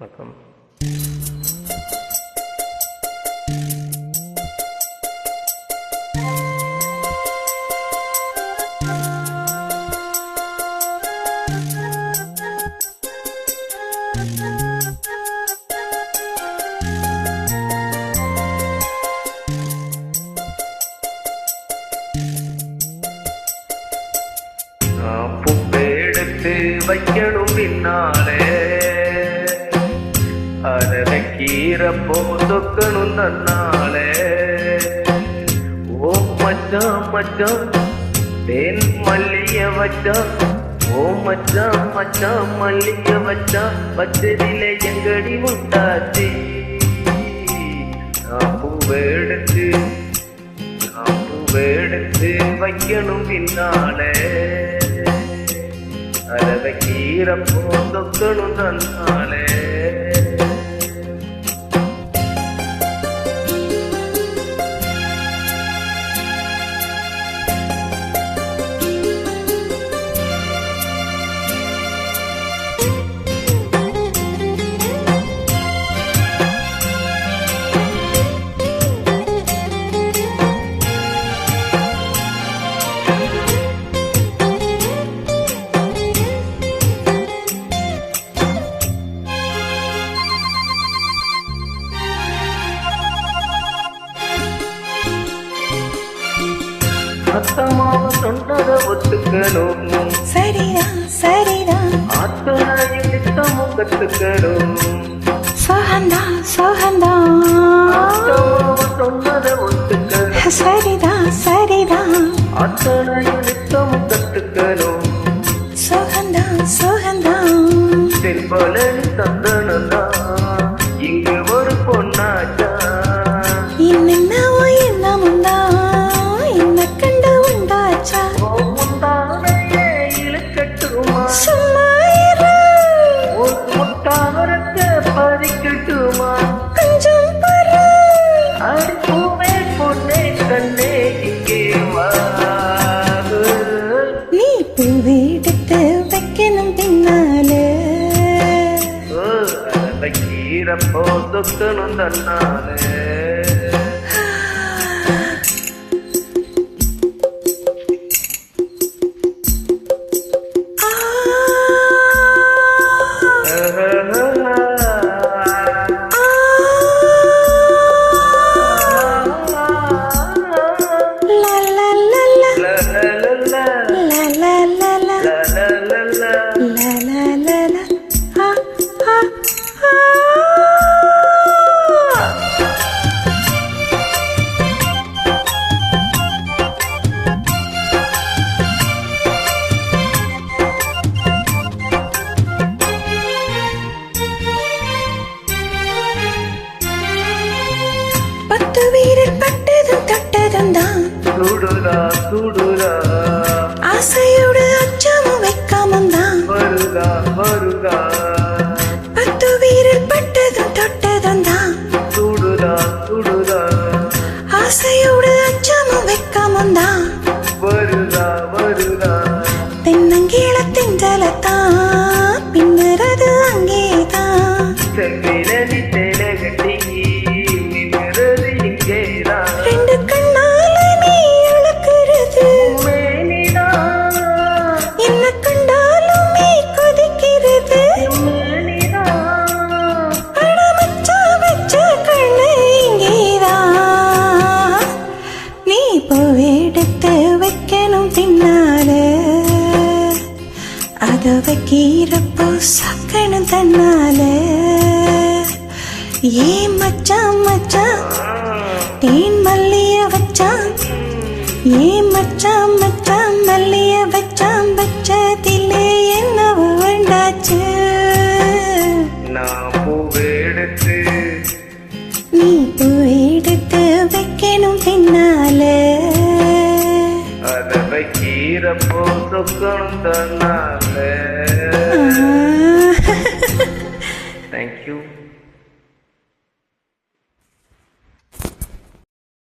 வணக்கம். எடுத்து வைக்கணும் பின்னாலே அத வைக்கிறப்போ தொக்கணும் தன்னாலே. ஓ மச்சான் மச்சான் தேன் மல்லிய வச்சான், ஓ மச்சான் மச்சான் மல்லிய வச்சான், பச்சதிலே எங்கடி முட்டாச்சி. நான் பூவெடுத்து வைக்கணும் பின்னாலே அத கீரப்போ தொக்கணும் தன்னாலே. அத்தமாவ சொன்னத ஒத்துக்கணும், சரிதான் சரிதான், அத்தனையும் நித்தமும் கத்துக்கணும். சோகந்தான் சோகந்தான், அத்தமாவ சொன்னத ஒத்துக்கணும், சரிதான் சரிதான், அத்தனையும் நித்தமும் கத்துக்கணும். சோகந்தான் சோகந்தான், தென்பலனி தந்தனதான் இங்கு ஒரு பொன்னாச்சா. என்னென்னவோ என்னமுந்தான் என்ன கண்டு உண்டாச்சா. முந்தானையே இழுக்கட்டுமா, சும்மா இரு, ஒரு முட்டாவரத்தை பறிக்கட்டுமா. கொஞ்சம் பரு, அடிப்பூவே பொண்ணே கண்ணே இங்கே வா. நீ பூவெடுத்து வைக்கணும் பின்னாலே கீரப்போ தொக்கணும் தன்னாலே. பத்து வீரர் பட்டதும் தொட்டதும் தான் சுடுதா சுடுதா, ஆசையோடு அச்சமும் வைக்காமம் தான் வருதா வருதா. பத்து வீரர் பட்டதும் தொட்டதும் தான் சுடுதா சுடுதா, ஆசையோடு அச்சமும் வைக்காமம் தான் வருதா வருதா. தென்னங்கீழத்தின் ஜலத்தான் பின்னரது அங்கேதான். செவ்விலி தேலை கட்டி நின்றது இங்கேதான். ரெண்டு கண்ணால நீ அழக்கிறது, மேனிதான் என்ன கண்டாலும் நீ கொதிக்கிறது. மேனிதான் அட மச்சா வச்ச கண்ணு இங்கேதான். நீ பூவெடுத்து வைக்கணும் பின்னாலே அத வைக்கிறப்போ சக்கணும் தன்னாலே. ஏ மச்சான் மச்சான் தேன் மல்லிய வச்சான், ஏ மச்சான் மச்சான் மல்லிய வச்சான், வச்சதிலே என்னவோ உண்டாச்சு. நான் பூவெடுத்து நீ பூவெடுத்து வைக்கணும் பின்னாலே அத வைக்கிறப்போ சொக்கணும் தன்னாலே.